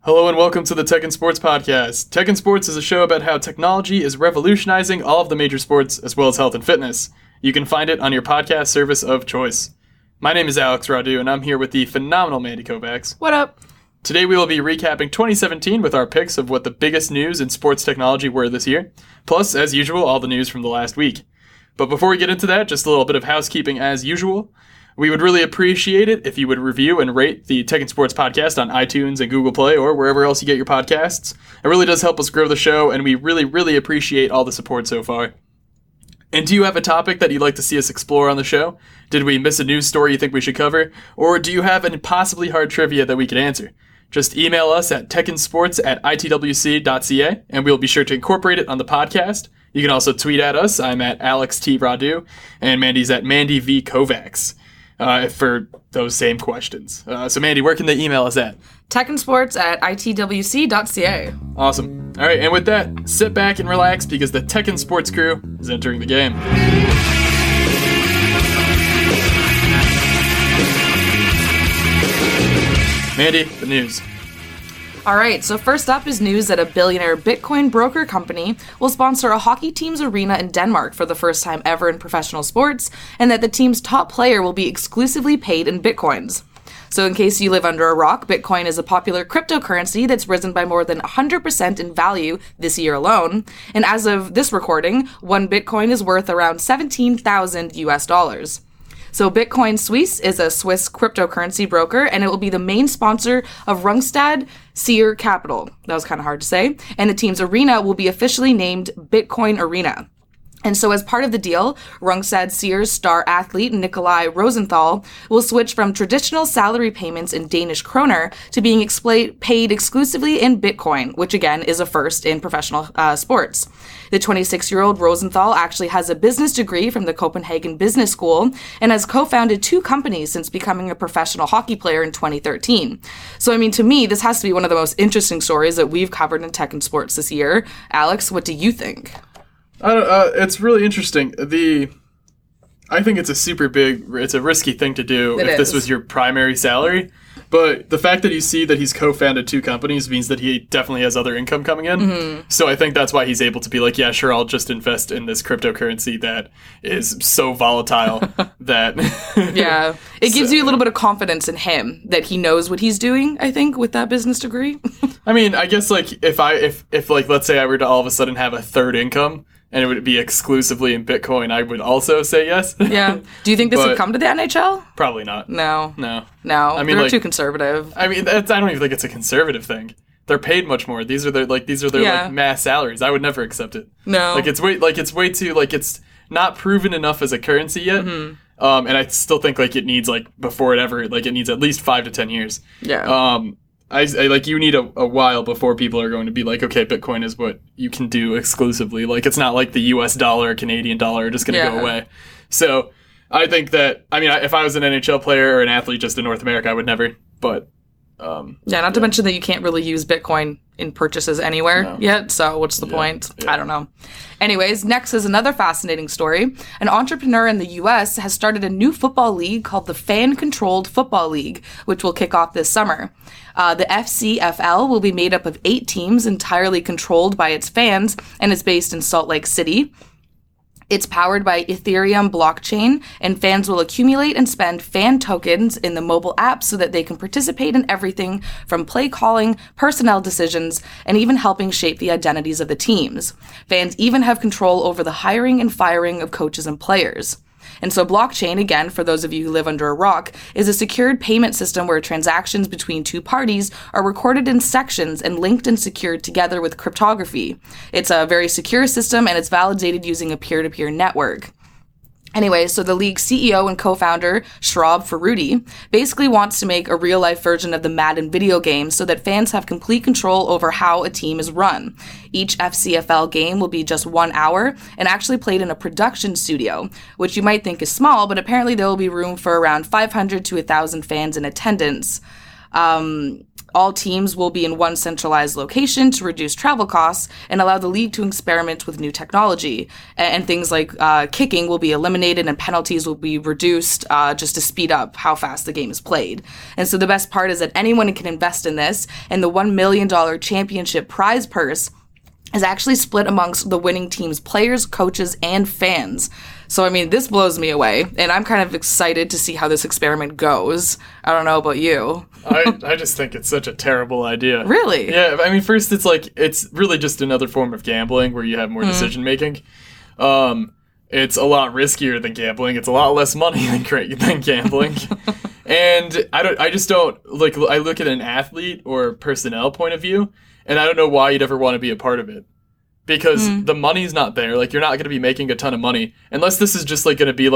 Hello and welcome to the Tech and Sports Podcast. Tech and Sports is a show about how technology is revolutionizing all of the major sports as well as health and fitness. You can find it on your podcast service of choice. My name is Alex Radu and I'm here with the phenomenal Mandy Kovacs. What up? Today we will be recapping 2017 with our picks of what the biggest news in sports technology were this year, plus, as usual, all the news from the last week. But before we get into that, just a little bit of housekeeping as usual. We would really appreciate it if you would review and rate the Tech and Sports Podcast on iTunes and Google Play or wherever else you get your podcasts. It really does help us grow the show, and we really appreciate all the support so far. And do you have a topic that you'd like to see us explore on the show? Did we miss a news story you think we should cover? Or do you have an impossibly hard trivia that we could answer? Just email us at techandsports@itwc.ca, and we'll be sure to incorporate it on the podcast. You can also tweet at us. I'm at Alex T. Radu, and Mandy's at Mandy V. Kovacs. For those same questions. So Mandy, where can they email us at? techandsports@itwc.ca. Awesome. All right, and with that, sit back and relax because the Tech and Sports crew is entering the game. Mandy, the news. All right, so first up is news that a billionaire Bitcoin broker company will sponsor a hockey team's arena in Denmark for the first time ever in professional sports, and that the team's top player will be exclusively paid in Bitcoins. So in case you live under a rock, Bitcoin is a popular cryptocurrency that's risen by more than 100% in value this year alone. And as of this recording, one Bitcoin is worth around $17,000 US. So Bitcoin Suisse is a Swiss cryptocurrency broker, and it will be the main sponsor of Rungstad Seer Capital. That was kind of hard to say. And the team's arena will be officially named Bitcoin Arena. And so as part of the deal, Rungstad Seer's star athlete Nikolai Rosenthal will switch from traditional salary payments in Danish kroner to being paid exclusively in Bitcoin, which again is a first in professional sports. The 26-year-old Rosenthal actually has a business degree from the Copenhagen Business School and has co-founded 2 companies since becoming a professional hockey player in 2013. So, I mean, to me, this has to be one of the most interesting stories that we've covered in Tech and Sports this year. Alex, what do you think? It's really interesting. I think it's it's a risky thing to do if this was your primary salary. But the fact that you see that he's co-founded 2 companies means that he definitely has other income coming in. Mm-hmm. So I think that's why he's able to be like, yeah, sure, I'll just invest in this cryptocurrency that is so volatile that... Yeah. It gives you a little bit of confidence in him that he knows what he's doing, I think, with that business degree. I mean, I guess, like, if let's say I were to all of a sudden have a third income, and it would be exclusively in Bitcoin, I would also say yes. Yeah. Do you think this would come to the NHL? Probably not. No. I mean, they're too conservative. I mean, I don't even think it's a conservative thing. They're paid much more. These are their mass salaries. I would never accept it. No. It's way too it's not proven enough as a currency yet. Mm-hmm. And I still think it needs before it ever it needs at least 5 to 10 years. Yeah. I you need a while before people are going to be like, okay, Bitcoin is what you can do exclusively. It's not like the US dollar or Canadian dollar are just going to go away. So I think that, I mean, if I was an NHL player or an athlete just in North America, I would never. But not to mention that you can't really use Bitcoin in purchases anywhere yet. So what's the point? Yeah. I don't know. Anyways, next is another fascinating story. An entrepreneur in the U.S. has started a new football league called the Fan-Controlled Football League, which will kick off this summer. The FCFL will be made up of 8 teams entirely controlled by its fans, and is based in Salt Lake City. It's powered by Ethereum blockchain, and fans will accumulate and spend fan tokens in the mobile app so that they can participate in everything from play calling, personnel decisions, and even helping shape the identities of the teams. Fans even have control over the hiring and firing of coaches and players. And so blockchain, again, for those of you who live under a rock, is a secured payment system where transactions between 2 parties are recorded in sections and linked and secured together with cryptography. It's a very secure system, and it's validated using a peer-to-peer network. Anyway, so the league's CEO and co-founder, Shrab Faruti, basically wants to make a real-life version of the Madden video game so that fans have complete control over how a team is run. Each FCFL game will be just 1 hour and actually played in a production studio, which you might think is small, but apparently there will be room for around 500 to 1,000 fans in attendance. All teams will be in one centralized location to reduce travel costs and allow the league to experiment with new technology. And things like kicking will be eliminated and penalties will be reduced just to speed up how fast the game is played. And so the best part is that anyone can invest in this, and the $1 million championship prize purse is actually split amongst the winning team's players, coaches, and fans. So, I mean, this blows me away, and I'm kind of excited to see how this experiment goes. I don't know about you. I just think it's such a terrible idea. Really? Yeah, I mean, first, it's really just another form of gambling where you have more decision-making. It's a lot riskier than gambling. It's a lot less money than gambling. And I just don't, I look at an athlete or personnel point of view, and I don't know why you'd ever want to be a part of it. Because the money's not there. You're not going to be making a ton of money. Unless this is just, going to be,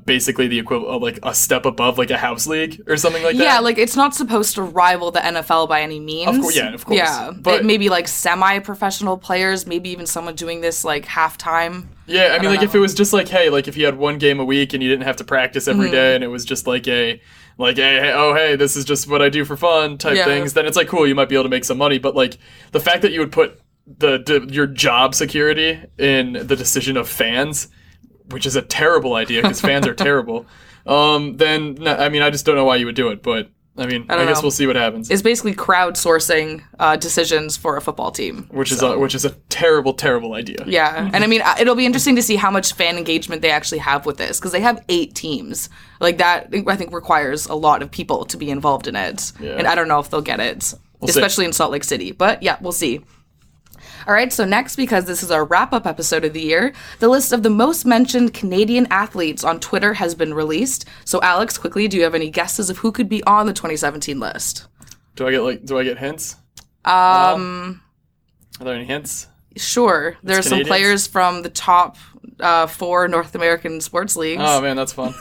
basically the equivalent of, a step above, a house league or something like that. Yeah, it's not supposed to rival the NFL by any means. Of course. Yeah, but maybe, semi-professional players, maybe even someone doing this, half-time. Yeah, I mean, if it was just, hey, if you had one game a week and you didn't have to practice every day and it was just, hey, this is just what I do for fun type things, then it's, cool, you might be able to make some money. But, the fact that you would put your job security in the decision of fans, which is a terrible idea because fans are terrible, then, no, I mean, I just don't know why you would do it, but, I mean, I guess we'll see what happens. It's basically crowdsourcing decisions for a football team. Which is a terrible, terrible idea. Yeah, and I mean, it'll be interesting to see how much fan engagement they actually have with this, because they have 8 teams. That, I think, requires a lot of people to be involved in it, and I don't know if they'll get it, especially in Salt Lake City, but yeah, we'll see. All right, so next, because this is our wrap-up episode of the year, the list of the most mentioned Canadian athletes on Twitter has been released. So, Alex, quickly, do you have any guesses of who could be on the 2017 list? Do I get hints? Are there any hints? Sure. There's some players from the top 4 North American sports leagues. Oh, man, that's fun.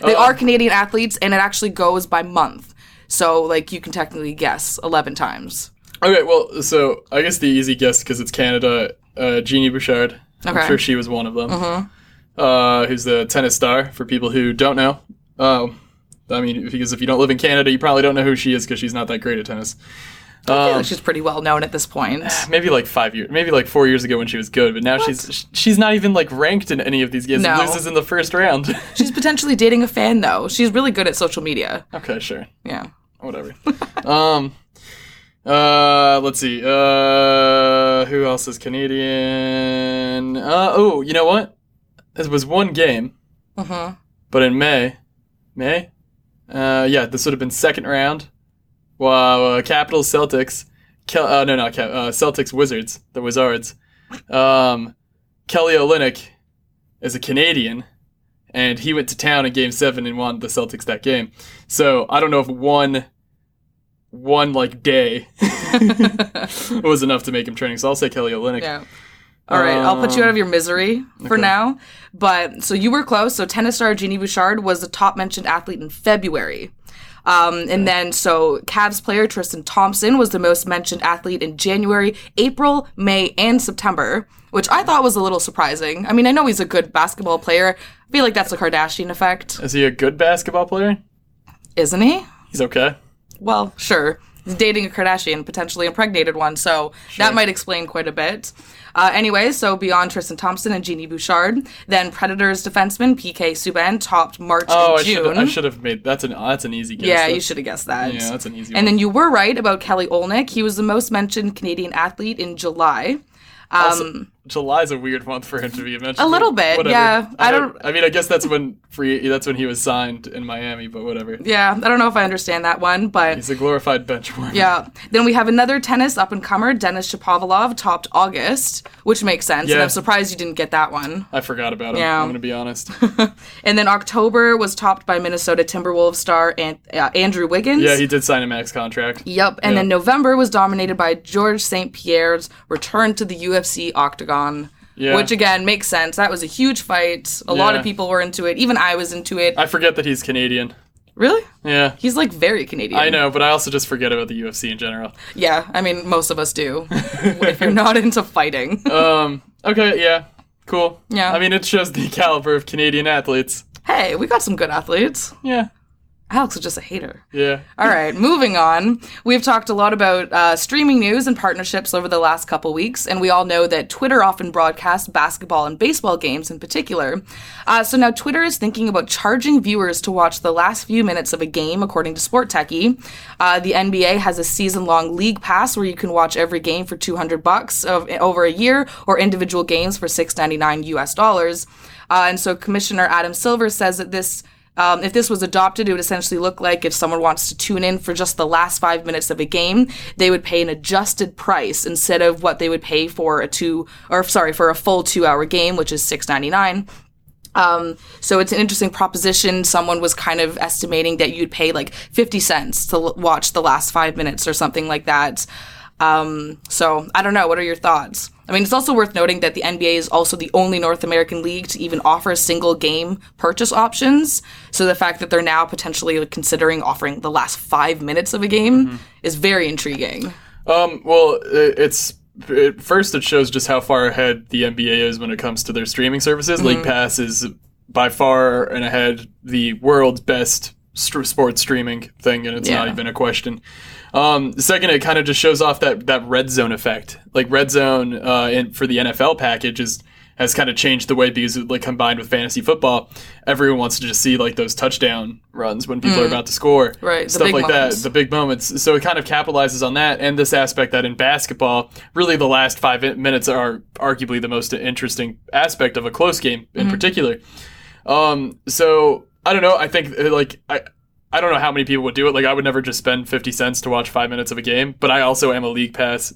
They are Canadian athletes, and it actually goes by month. So, you can technically guess 11 times. Okay, well, so I guess the easy guess, because it's Canada, Jeannie Bouchard. Okay. I'm sure she was one of them. Who's the tennis star, for people who don't know. I mean, because if you don't live in Canada, you probably don't know who she is, because she's not that great at tennis. I feel like she's pretty well known at this point. Maybe 5 years, maybe 4 years ago when she was good, but now she's not even ranked in any of these games. No. Loses in the first round. She's potentially dating a fan, though. She's really good at social media. Okay, sure. Yeah. Whatever. Let's see. Who else is Canadian? You know what? This was one game. But in May? This would have been second round. Wow, Capitals, Celtics. Celtics, Wizards. The Wizards. Kelly Olynyk is a Canadian, and he went to town in Game 7 and won the Celtics that game. So, I don't know if one day was enough to make him trending. So I'll say Kelly Olynyk. Yeah. All right, I'll put you out of your misery for now. But so you were close. So tennis star Jeannie Bouchard was the top mentioned athlete in February. And then so Cavs player Tristan Thompson was the most mentioned athlete in January, April, May, and September, which I thought was a little surprising. I mean, I know he's a good basketball player. I feel like that's the Kardashian effect. Is he a good basketball player? Isn't he? He's okay. Well, sure. He's dating a Kardashian, potentially impregnated one, so that might explain quite a bit. Anyway, so beyond Tristan Thompson and Jeannie Bouchard, then Predators defenseman PK Subban topped March and June. I should have made that's an easy guess. Yeah, you should have guessed that. Yeah, that's an easy one. And then you were right about Kelly Olynyk. He was the most mentioned Canadian athlete in July. July's a weird month for him to be mentioned. A little bit, whatever. yeah. I mean, I guess that's when he was signed in Miami, but whatever. Yeah, I don't know if I understand that one, but he's a glorified benchmark. Yeah. Then we have another tennis up-and-comer, Denis Shapovalov, topped August, which makes sense, and I'm surprised you didn't get that one. I forgot about him, I'm going to be honest. And then October was topped by Minnesota Timberwolves star Andrew Wiggins. Yeah, he did sign a max contract. Yep. And then November was dominated by Georges St. Pierre's return to the UFC octagon. Yeah. Which, again, makes sense. That was a huge fight. A lot of people were into it. Even I was into it. I forget that he's Canadian. Really? Yeah. He's, very Canadian. I know, but I also just forget about the UFC in general. Yeah, I mean, most of us do. If you're not into fighting. Okay, yeah. Cool. Yeah. I mean, it shows the caliber of Canadian athletes. Hey, we got some good athletes. Yeah. Alex is just a hater. Yeah. All right, moving on. We've talked a lot about streaming news and partnerships over the last couple weeks, and we all know that Twitter often broadcasts basketball and baseball games in particular. So now Twitter is thinking about charging viewers to watch the last few minutes of a game, according to Sport Techie. The NBA has a season-long league pass where you can watch every game for $200 over a year, or individual games for $6.99 US. And so Commissioner Adam Silver says that if this was adopted, it would essentially look like if someone wants to tune in for just the last 5 minutes of a game, they would pay an adjusted price instead of what they would pay for a full 2-hour game, which is $6.99. So it's an interesting proposition. Someone was kind of estimating that you'd pay like 50 cents to watch the last 5 minutes or something like that. So I don't know. What are your thoughts? I mean, it's also worth noting that the NBA is also the only North American league to even offer single game purchase options. So the fact that they're now potentially considering offering the last 5 minutes of a game is very intriguing. Well, first it shows just how far ahead the NBA is when it comes to their streaming services. League Pass is by far and ahead the world's best sports streaming thing, and it's not even a question. Second, it kind of just shows off that red zone effect. Like red zone for the NFL package has kind of changed the way, because like combined with fantasy football, everyone wants to just see like those touchdown runs when people are about to score, right? Stuff like moments. The big moments. So it kind of capitalizes on that, and this aspect that in basketball, really the last 5 minutes are arguably the most interesting aspect of a close game in particular. So I don't know. I think I don't know how many people would do it. Like, I would never just spend 50 cents to watch 5 minutes of a game, but I also am a League Pass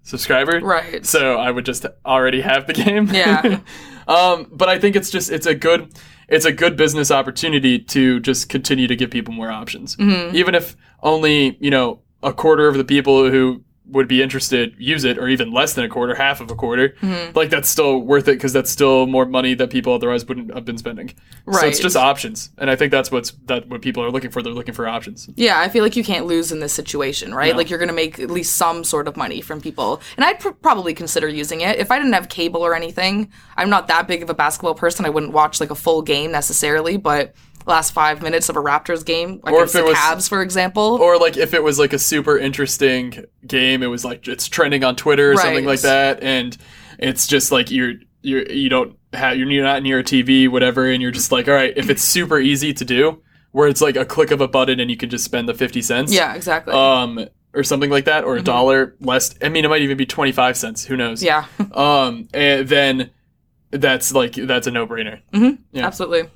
subscriber. Right. So I would just already have the game. Yeah. But I think it's a good business opportunity to just continue to give people more options. Even if only, a quarter of the people who would be interested use it, or even less than a quarter, half of a quarter, like that's still worth it, because that's still more money that people otherwise wouldn't have been spending. Right. So it's just options, and I think that's what people are looking for. They're looking for options. Yeah, I feel like you can't lose in this situation, right? No. Like you're going to make at least some sort of money from people, and I'd probably consider using it if I didn't have cable or anything. I'm not that big of a basketball person. I wouldn't watch like a full game necessarily, but last 5 minutes of a Raptors game against the Cavs, for example. Or like if it was like a super interesting game, it was like it's trending on Twitter or something like that, and it's just like you're not near a TV, whatever, and you're just like, all right, if it's super easy to do, where it's like a click of a button and you can just spend the 50 cents. Yeah, exactly. Or something like that, or $1 less. I mean, it might even be 25 cents. Who knows? Yeah. And then that's a no-brainer. Yeah. Absolutely.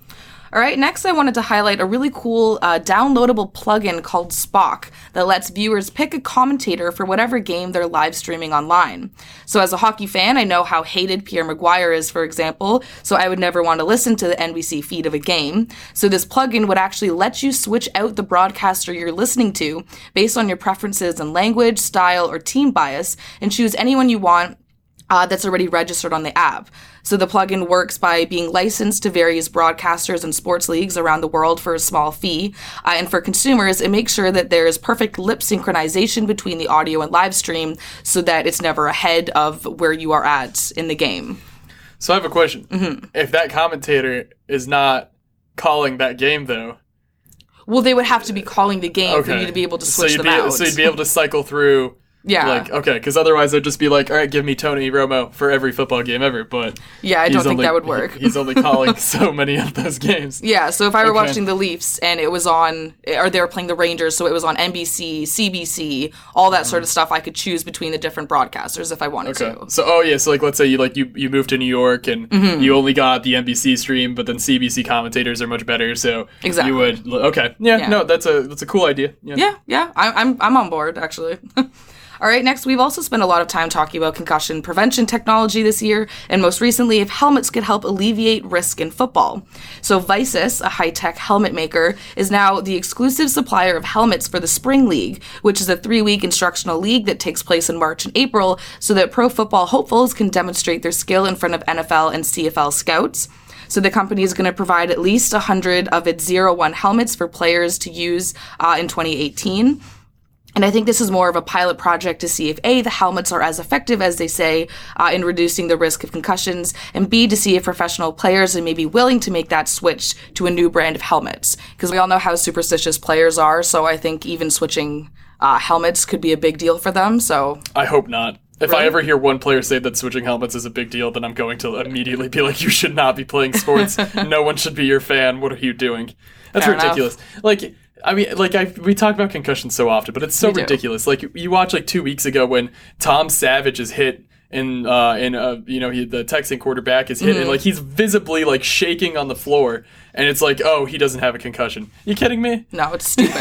All right, next I wanted to highlight a really cool downloadable plugin called Spock that lets viewers pick a commentator for whatever game they're live streaming online. So as a hockey fan, I know how hated Pierre Maguire is, for example, so I would never want to listen to the NBC feed of a game. So this plugin would actually let you switch out the broadcaster you're listening to based on your preferences in language, style, or team bias, and choose anyone you want that's already registered on the app. So the plugin works by being licensed to various broadcasters and sports leagues around the world for a small fee. And for consumers, it makes sure that there is perfect lip synchronization between the audio and live stream so that it's never ahead of where you are at in the game. So I have a question. If that commentator is not calling that game, though... Well, they would have to be calling the game for you to be able to switch them out. So you'd be able to cycle through... Yeah. Like, okay, because otherwise it'd just be like, all right, give me Tony Romo for every football game ever, but... Yeah, I don't think that would work. He's only calling so many of those games. Yeah, so if I were watching the Leafs and it was on, or they were playing the Rangers, so it was on NBC, CBC, all that sort of stuff, I could choose between the different broadcasters if I wanted to. So, so like, let's say you moved to New York and you only got the NBC stream, but then CBC commentators are much better, so you would... Okay, no, that's a cool idea. Yeah, I'm on board, actually. All right, next, we've also spent a lot of time talking about concussion prevention technology this year, and most recently, if helmets could help alleviate risk in football. So Visus, a high-tech helmet maker, is now the exclusive supplier of helmets for the Spring League, which is a 3-week instructional league that takes place in March and April, so that pro football hopefuls can demonstrate their skill in front of NFL and CFL scouts. So the company is going to provide at least 100 of its 0-1 helmets for players to use in 2018. And I think this is more of a pilot project to see if A, the helmets are as effective as they say in reducing the risk of concussions, and B, to see if professional players are maybe willing to make that switch to a new brand of helmets. Because we all know how superstitious players are, so I think even switching helmets could be a big deal for them. So I hope not. If I ever hear one player say that switching helmets is a big deal, then I'm going to immediately be like, you should not be playing sports. No one should be your fan. What are you doing? That's Fair ridiculous. enough. Like, I mean, like we talk about concussions so often, but it's so ridiculous. Like you watch like 2 weeks ago when Tom Savage is hit the Texan quarterback is hit and like he's visibly like shaking on the floor, and it's like, oh, he doesn't have a concussion. You kidding me? No, it's stupid.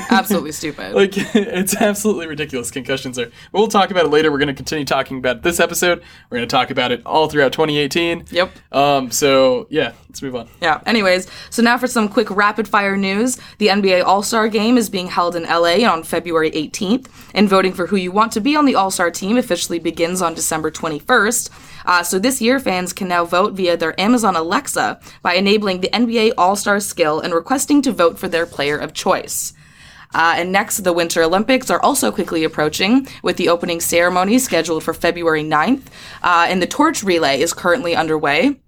Absolutely stupid. Like, it's absolutely ridiculous. Concussions are. But we'll talk about it later. We're going to continue talking about it this episode. We're going to talk about it all throughout 2018. Yep. So yeah, let's move on. Yeah. Anyways, so now for some quick rapid fire news. The NBA All-Star Game is being held in LA on February 18th, and voting for who you want to be on the All-Star team officially begins on December 21st. So this year, fans can now vote via their Amazon Alexa by enabling the NBA All-Star skill and requesting to vote for their player of choice. And next, the Winter Olympics are also quickly approaching, with the opening ceremony scheduled for February 9th, and the torch relay is currently underway.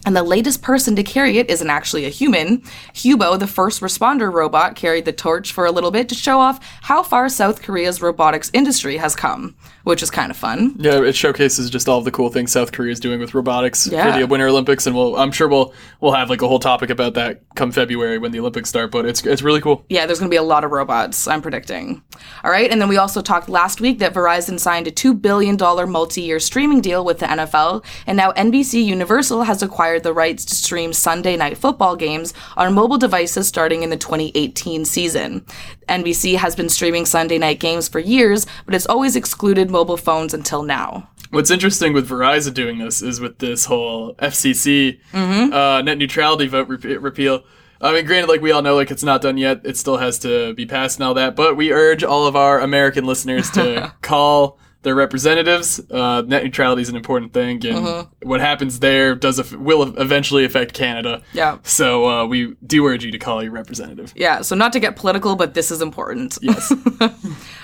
And the latest person to carry it isn't actually a human. Hubo, the first responder robot, carried the torch for a little bit to show off how far South Korea's robotics industry has come, which is kind of fun. Yeah, it showcases just all of the cool things South Korea is doing with robotics for the Winter Olympics, and I'm sure we'll have like a whole topic about that come February when the Olympics start. But it's really cool. Yeah, there's going to be a lot of robots, I'm predicting. All right, and then we also talked last week that Verizon signed a $2 billion multi-year streaming deal with the NFL, and now NBC Universal has acquired the rights to stream Sunday Night Football games on mobile devices starting in the 2018 season. NBC has been streaming Sunday night games for years, but it's always excluded mobile phones until now. What's interesting with Verizon doing this is with this whole FCC net neutrality vote repeal. I mean, granted, like we all know, like it's not done yet. It still has to be passed and all that. But we urge all of our American listeners to call their representatives. Net neutrality is an important thing, and what happens there will eventually affect Canada. Yeah. So we do urge you to call your representative. Yeah. So not to get political, but this is important. Yes.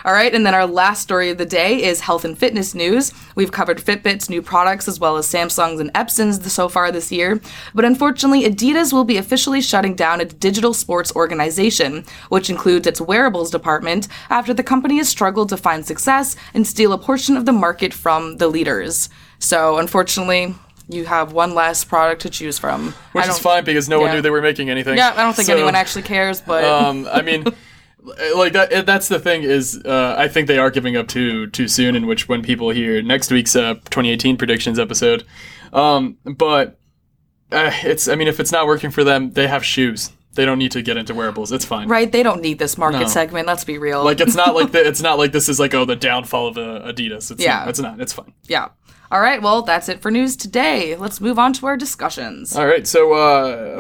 All right, and then our last story of the day is health and fitness news. We've covered Fitbit's new products as well as Samsung's and Epson's so far this year, but unfortunately, Adidas will be officially shutting down its digital sports organization, which includes its wearables department, after the company has struggled to find success and steal a portion of the market from the leaders. So, unfortunately, you have one less product to choose from. Which is fine because no one knew they were making anything. Yeah, I don't think anyone actually cares, but... I mean... Like that's the thing is I think they are giving up too soon, in which when people hear next week's 2018 predictions episode, but if it's not working for them, they have shoes. They don't need to get into wearables. It's fine. Right? They don't need this market segment. Let's be real. Like it's not like this is like the downfall of Adidas. It's not. It's fine. Yeah. All right, well, that's it for news today. Let's move on to our discussions. All right, so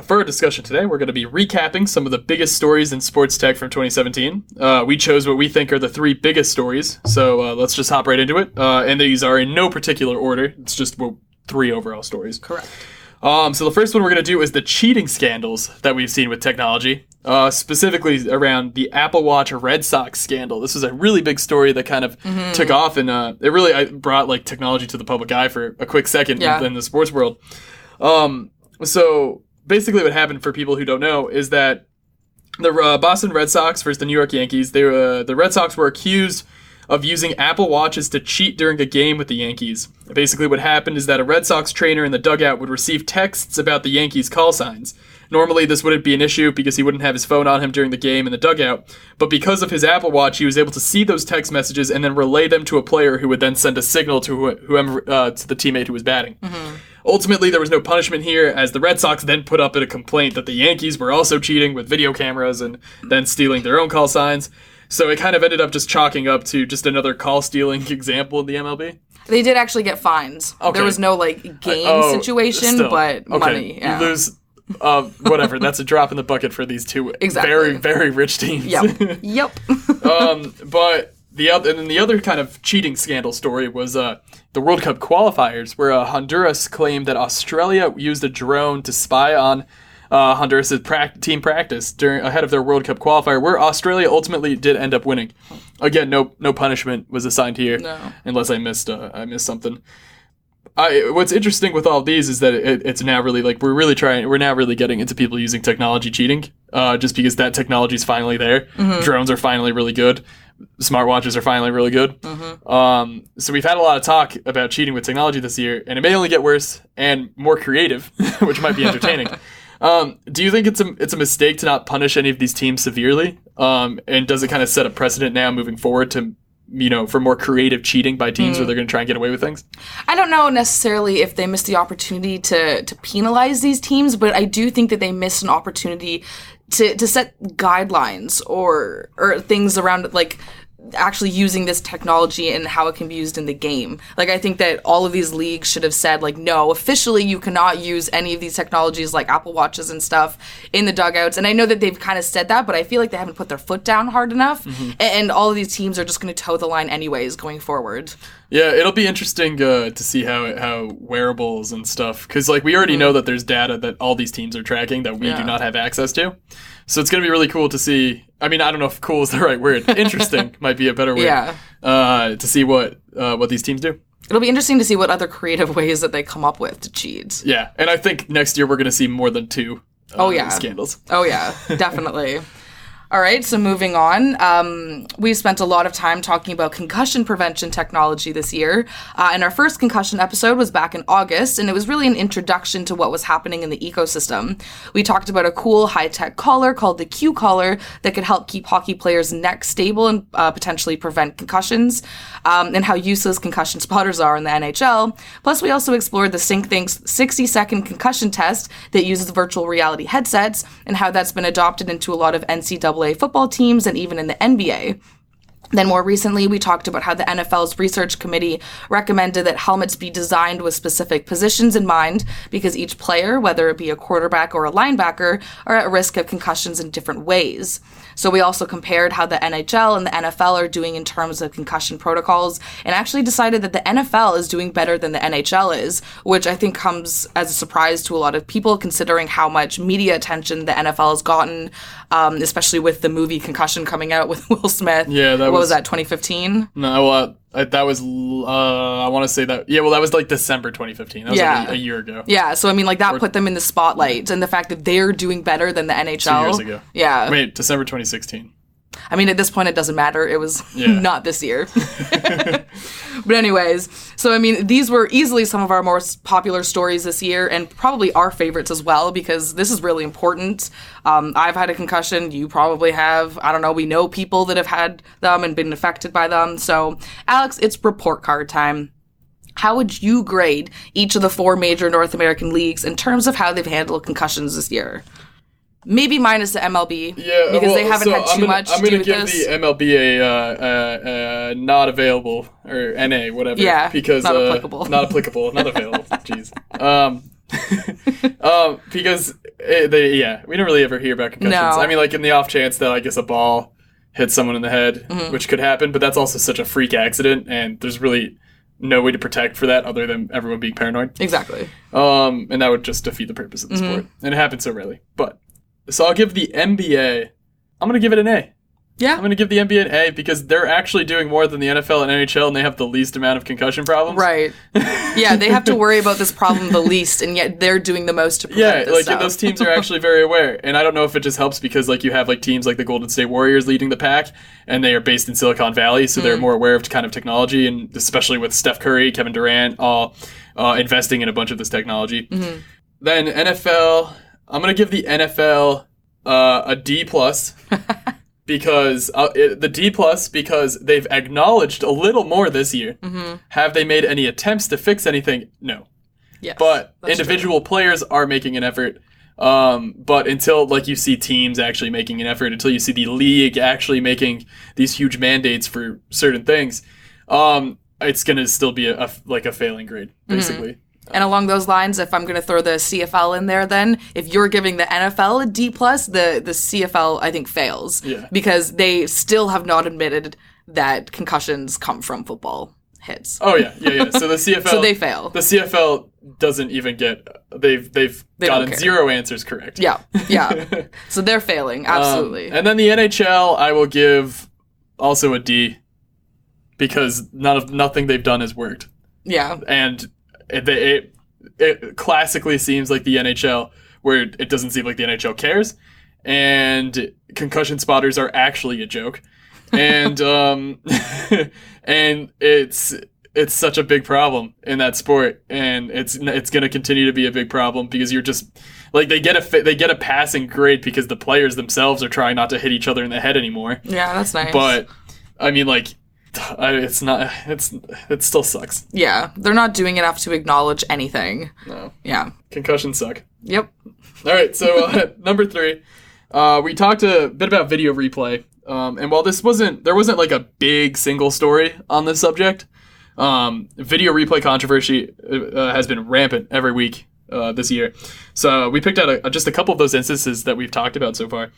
for our discussion today, we're going to be recapping some of the biggest stories in sports tech from 2017. We chose what we think are the 3 biggest stories, so let's just hop right into it. And these are in no particular order. It's just 3 overall stories. Correct. So the first one we're going to do is the cheating scandals that we've seen with technology, specifically around the Apple Watch Red Sox scandal. This was a really big story that kind of took off, and it really brought like technology to the public eye for a quick second in the sports world. So basically what happened, for people who don't know, is that the Boston Red Sox versus the New York Yankees, the Red Sox were accused of using Apple Watches to cheat during a game with the Yankees. Basically what happened is that a Red Sox trainer in the dugout would receive texts about the Yankees' call signs. Normally this wouldn't be an issue because he wouldn't have his phone on him during the game in the dugout, but because of his Apple Watch, he was able to see those text messages and then relay them to a player who would then send a signal to whoever to the teammate who was batting. Ultimately, there was no punishment here, as the Red Sox then put up a complaint that the Yankees were also cheating with video cameras and then stealing their own call signs. So it kind of ended up just chalking up to just another call-stealing example in the MLB. They did actually get fines. Okay. There was no, game situation, but money. Yeah. You lose, whatever. That's a drop in the bucket for these two very, very rich teams. Yep. But the other kind of cheating scandal story was the World Cup qualifiers, where Honduras claimed that Australia used a drone to spy on Honduras' team practice ahead of their World Cup qualifier, where Australia ultimately did end up winning. Again, no punishment was assigned here, unless I missed something. What's interesting with all of these is that it's now really like we're now really getting into people using technology cheating, just because that technology is finally there. Drones are finally really good. Smartwatches are finally really good. So we've had a lot of talk about cheating with technology this year, and it may only get worse and more creative, which might be entertaining. Do you think it's a mistake to not punish any of these teams severely? And does it kind of set a precedent now moving forward to, for more creative cheating by teams where they're going to try and get away with things? I don't know necessarily if they missed the opportunity to penalize these teams, but I do think that they missed an opportunity to set guidelines or things around, like, actually using this technology and how it can be used in the game. Like, I think that all of these leagues should have said, like, no, officially you cannot use any of these technologies like Apple Watches and stuff in the dugouts. And I know that they've kind of said that, but I feel like they haven't put their foot down hard enough. And all of these teams are just going to toe the line anyways going forward. Yeah, it'll be interesting to see how wearables and stuff, because like we already know that there's data that all these teams are tracking that we do not have access to. So it's going to be really cool to see. I mean, I don't know if cool is the right word. Interesting might be a better word. To see what these teams do. It'll be interesting to see what other creative ways that they come up with to cheat. Yeah, and I think next year we're going to see more than 2 scandals. Oh, yeah, definitely. All right, so moving on, we spent a lot of time talking about concussion prevention technology this year, and our first concussion episode was back in August, and it was really an introduction to what was happening in the ecosystem. We talked about a cool high-tech collar called the Q collar that could help keep hockey players' necks stable and potentially prevent concussions, and how useless concussion spotters are in the NHL. Plus, we also explored the SyncThink's 60-second concussion test that uses virtual reality headsets, and how that's been adopted into a lot of NCAA football teams and even in the NBA. Then more recently, we talked about how the NFL's research committee recommended that helmets be designed with specific positions in mind because each player, whether it be a quarterback or a linebacker, are at risk of concussions in different ways. So we also compared how the NHL and the NFL are doing in terms of concussion protocols and actually decided that the NFL is doing better than the NHL is, which I think comes as a surprise to a lot of people considering how much media attention the NFL has gotten, especially with the movie Concussion coming out with Will Smith. Yeah, what was that, 2015? No, that was, I want to say that, yeah, well, that was like December 2015. That was like a year ago. Yeah, so I mean, like, that put them in the spotlight, and the fact that they're doing better than the NHL. 2 years ago. Yeah. Wait, December 2016. I mean, at this point, it doesn't matter. It was not this year. But anyways, so I mean, these were easily some of our most popular stories this year and probably our favorites as well, because this is really important. I've had a concussion. You probably have. I don't know. We know people that have had them and been affected by them. So, Alex, it's report card time. How would you grade each of the 4 major North American leagues in terms of how they've handled concussions this year? Maybe minus the MLB, because they haven't had too much to do with this. I'm going to give the MLB a not available, or NA, whatever. Yeah, because, not applicable. Not applicable, not available. Jeez. Because, we don't really ever hear about concussions. No. I mean, like, in the off chance that, I guess, a ball hits someone in the head, which could happen, but that's also such a freak accident, and there's really no way to protect for that other than everyone being paranoid. Exactly. And that would just defeat the purpose of the sport. And it happens so rarely. So I'll give the NBA, I'm going to give it an A. Yeah. I'm going to give the NBA an A because they're actually doing more than the NFL and NHL, and they have the least amount of concussion problems. Right. Yeah, they have to worry about this problem the least, and yet they're doing the most to prevent this stuff. Those teams are actually very aware. And I don't know if it just helps because you have teams like the Golden State Warriors leading the pack, and they are based in Silicon Valley, so they're more aware of kind of technology, and especially with Steph Curry, Kevin Durant, all investing in a bunch of this technology. Then NFL, I'm going to give the NFL a D+. Because the D+ because they've acknowledged a little more this year. Have they made any attempts to fix anything? No. Yes, but individual players are making an effort. But until you see teams actually making an effort, until you see the league actually making these huge mandates for certain things, it's gonna still be a failing grade basically. And along those lines, if I'm going to throw the CFL in there, then if you're giving the NFL a D+, the CFL I think fails because they still have not admitted that concussions come from football hits. Oh yeah. So the CFL, so they fail. The CFL doesn't even get they've gotten 0 answers correct. Yeah. So they're failing, absolutely. And then the NHL, I will give also a D, because nothing they've done has worked. Yeah. And it classically seems like the NHL, where it doesn't seem like the NHL cares, and concussion spotters are actually a joke, and and it's such a big problem in that sport, and it's going to continue to be a big problem, because you're just like they get a passing grade because the players themselves are trying not to hit each other in the head anymore. Yeah, that's nice. But I mean, like, it still sucks. Yeah, they're not doing enough to acknowledge anything. No. Yeah. Concussions suck. Yep. All right, so number 3, we talked a bit about video replay, and while there wasn't like a big single story on this subject. Video replay controversy has been rampant every week this year. So we picked out just a couple of those instances that we've talked about so far.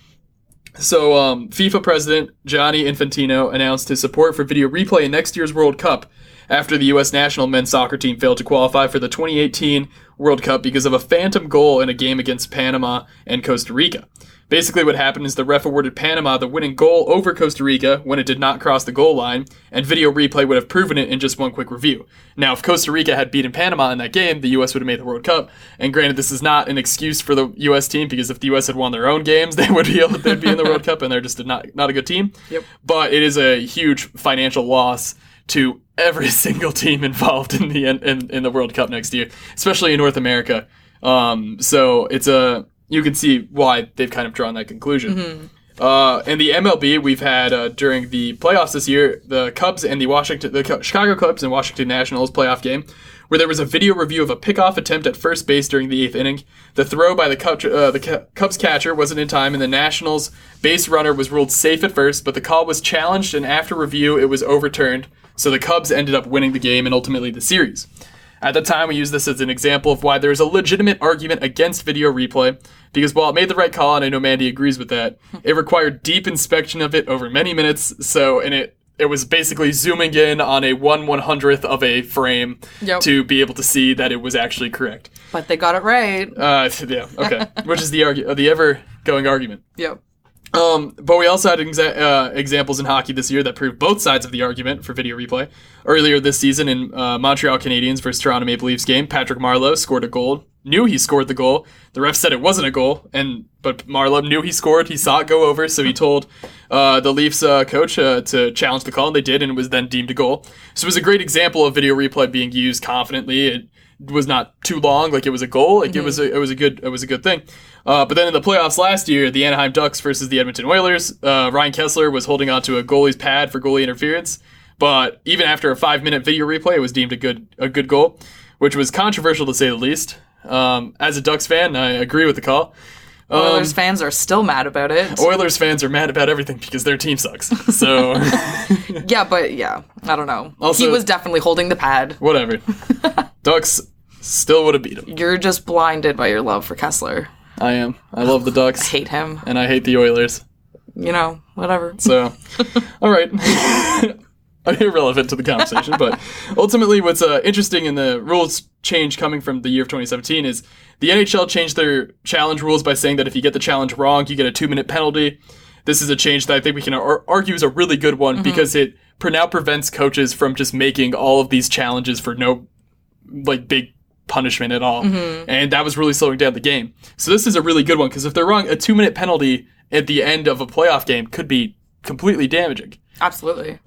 So FIFA president Gianni Infantino announced his support for video replay in next year's World Cup after the U.S. national men's soccer team failed to qualify for the 2018 World Cup because of a phantom goal in a game against Panama and Costa Rica. Basically what happened is the ref awarded Panama the winning goal over Costa Rica when it did not cross the goal line, and video replay would have proven it in just one quick review. Now, if Costa Rica had beaten Panama in that game, the U.S. would have made the World Cup. And granted, this is not an excuse for the U.S. team, because if the U.S. had won their own games, they'd be in the World Cup, and they're just not a good team. Yep. But it is a huge financial loss to every single team involved in the World Cup next year, especially in North America. So you can see why they've kind of drawn that conclusion. Mm-hmm. In the MLB, we've had during the playoffs this year, the Cubs and the Chicago Cubs and Washington Nationals playoff game, where there was a video review of a pickoff attempt at first base during the 8th inning. The throw by the Cubs catcher wasn't in time, and the Nationals base runner was ruled safe at first, but the call was challenged, and after review, it was overturned. So the Cubs ended up winning the game and ultimately the series. At the time, we used this as an example of why there is a legitimate argument against video replay, because while it made the right call, and I know Mandy agrees with that, it required deep inspection of it over many minutes, and it was basically zooming in on a 1/100th of a frame to be able to see that it was actually correct. But they got it right. Yeah, okay. Which is the ever-going argument. Yep. But we also had examples in hockey this year that proved both sides of the argument for video replay. Earlier this season in Montreal Canadiens versus Toronto Maple Leafs game, Patrick Marleau scored a goal, knew he scored the goal. The ref said it wasn't a goal, but Marleau knew he scored. He saw it go over, so he told the Leafs coach to challenge the call, and they did, and it was then deemed a goal. So it was a great example of video replay being used confidently. It was not too long, like it was a goal. Like it was a good thing. But then in the playoffs last year, the Anaheim Ducks versus the Edmonton Oilers, Ryan Kessler was holding onto a goalie's pad for goalie interference. But even after a 5-minute video replay, it was deemed a good goal, which was controversial to say the least. As a Ducks fan, I agree with the call. Oilers fans are still mad about it. Oilers fans are mad about everything because their team sucks. So yeah, I don't know. Also, he was definitely holding the pad. Whatever. Ducks still would have beat him. You're just blinded by your love for Kessler. I am. I love the Ducks. I hate him. And I hate the Oilers. Whatever. So, all right. Irrelevant to the conversation, but ultimately what's interesting in the rules change coming from the year of 2017 is the NHL changed their challenge rules by saying that if you get the challenge wrong, you get a 2-minute penalty. This is a change that I think we can argue is a really good one because it now prevents coaches from just making all of these challenges for no big punishment at all. And that was really slowing down the game. So this is a really good one because if they're wrong, a 2-minute penalty at the end of a playoff game could be completely damaging. Absolutely.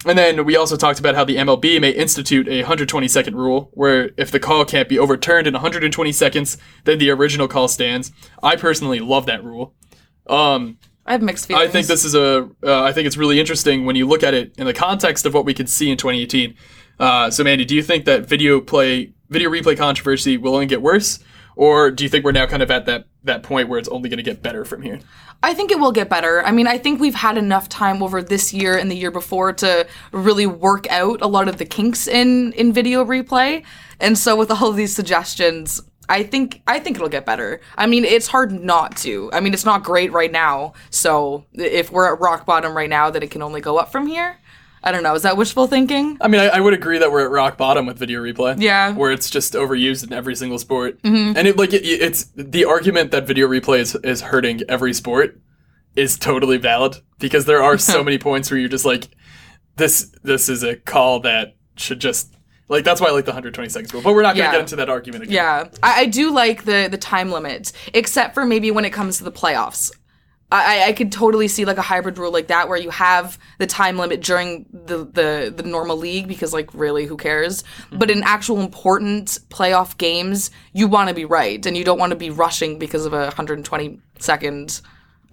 And then we also talked about how the MLB may institute a 120-second rule, where if the call can't be overturned in 120 seconds, then the original call stands. I personally love that rule. I have mixed feelings. I think this is I think it's really interesting when you look at it in the context of what we could see in 2018. So Mandy, do you think that video replay controversy will only get worse? Or do you think we're now kind of at that point where it's only going to get better from here? I think it will get better. I mean, I think we've had enough time over this year and the year before to really work out a lot of the kinks in video replay. And so with all of these suggestions, I think it'll get better. I mean, it's hard not to. I mean, it's not great right now. So if we're at rock bottom right now, then it can only go up from here. I don't know. Is that wishful thinking? I mean, I would agree that we're at rock bottom with video replay. Yeah. Where it's just overused in every single sport. Mm-hmm. And it's the argument that video replay is hurting every sport is totally valid, because there are so many points where you're just like, this is a call that should just, like, that's why I like the 120 seconds rule. But we're not going to get into that argument again. Yeah. I do like the time limit, except for maybe when it comes to the playoffs. I could totally see like a hybrid rule like that where you have the time limit during the normal league, because like really who cares? Mm-hmm. But in actual important playoff games, you want to be right, and you don't want to be rushing because of a 120 second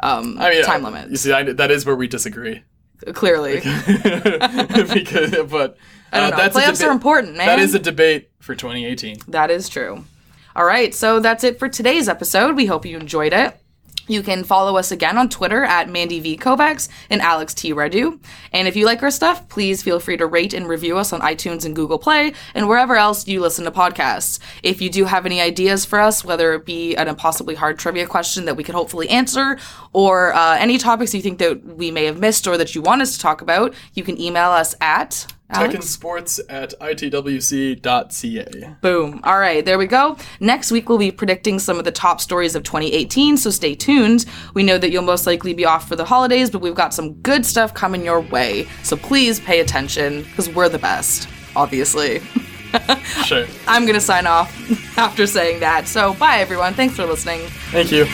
time limit. You see, that is where we disagree. Clearly. But I don't know. Playoffs are important, man. That is a debate for 2018. That is true. All right, so that's it for today's episode. We hope you enjoyed it. You can follow us again on Twitter at Mandy V. Kovacs and Alex T. Redu. And if you like our stuff, please feel free to rate and review us on iTunes and Google Play and wherever else you listen to podcasts. If you do have any ideas for us, whether it be an impossibly hard trivia question that we can hopefully answer, or any topics you think that we may have missed or that you want us to talk about, you can email us at... techandsports@itwc.ca. Boom. All right, there we go. Next week, we'll be predicting some of the top stories of 2018, so stay tuned. We know that you'll most likely be off for the holidays, but we've got some good stuff coming your way, so please pay attention, because we're the best, obviously. Sure. I'm going to sign off after saying that, so bye, everyone. Thanks for listening. Thank you.